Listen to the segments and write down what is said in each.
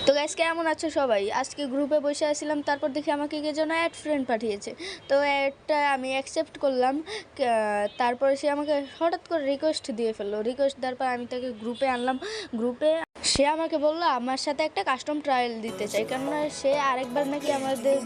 তো গাইস কেমন আছো সবাই? আজকে গ্রুপে বসে আছিলাম, তারপর দেখি আমাকে কে যেন অ্যাড ফ্রেন্ড পাঠিয়েছে। তো অ্যাডটা আমি অ্যাকসেপ্ট করলাম। তারপরে সে আমাকে হঠাৎ করে রিকোয়েস্ট দিয়ে ফেললো। রিকোয়েস্ট দেওয়ার পর আমি তাকে গ্রুপে আনলাম। গ্রুপে সে আমাকে বললো আমার সাথে একটা কাস্টম ট্রায়াল দিতে চাই, কেননা সে আরেকবার নাকি আমাদের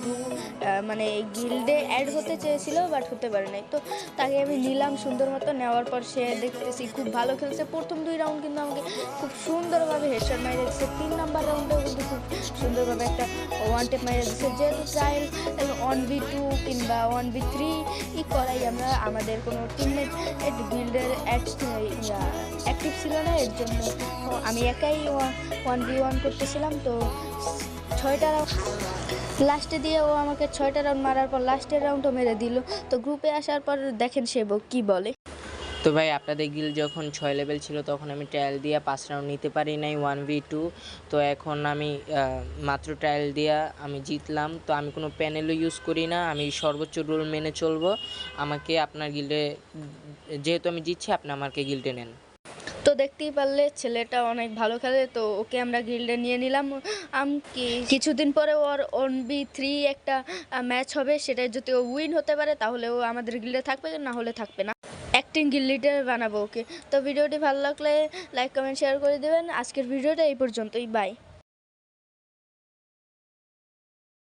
মানে গিল্ডে অ্যাড হতে চেয়েছিল, বাট হতে পারে নাই। তো তাকে আমি নিলাম সুন্দর মতো। নেওয়ার পর সে দেখতেছি খুব ভালো খেলছে। প্রথম 2 রাউন্ড কিন্তু আমাকে খুব সুন্দরভাবে হেডশট মারিয়ে দিচ্ছে। 3 নাম্বার রাউন্ডেও কিন্তু খুব সুন্দরভাবে একটা ওয়ান টেপ মারিয়ে দিচ্ছে। যেহেতু ট্রায়াল 1v2 কিংবা 1v3 করাই আমরা, আমাদের কোনো টিমমেট গিল্ডের অ্যাক্টিভ ছিল না, এর জন্য আমি একাই 1v1 করতেছিলাম। তো 6টা লাস্টে দিয়ে ও আমাকে 6টা রাউন্ড মারার পর লাস্টের রাউন্ডও মেরে দিল। তো গ্রুপে আসার পর দেখেন সে কি বলে। তো ভাই, আপনাদের গিল্ড যখন 6 লেভেল ছিল তখন আমি ট্রায়াল দিয়ে 5 রাউন্ড নিতে পারি নাই 1v2। তো এখন আমি মাত্র ট্রায়াল দিয়া আমি জিতলাম। তো আমি কোনো প্যানেলও ইউজ করি না, আমি সর্বোচ্চ রুল মেনে চলবো। আমাকে আপনার গিল্ডে, যেহেতু আমি জিতছি, আপনি আমাকে গিল্ডে নেন। তো দেখতেই পারলে ছেলেটা অনেক ভালো খেলে, তো ওকে আমরা গিল্ডে নিয়ে নিলাম। কিছুদিন পরে ওর 1v3 একটা ম্যাচ হবে, সেটা যদি ও উইন হতে পারে তাহলে ও আমাদের গিল্ডে থাকবে, না হলে থাকবে না। অ্যাক্টিং গিল্ড লিডার বানাবো ওকে। তো ভিডিওটি ভালো লাগলে লাইক কমেন্ট শেয়ার করে দেবেন। আজকের ভিডিওটা এই পর্যন্তই, বাই।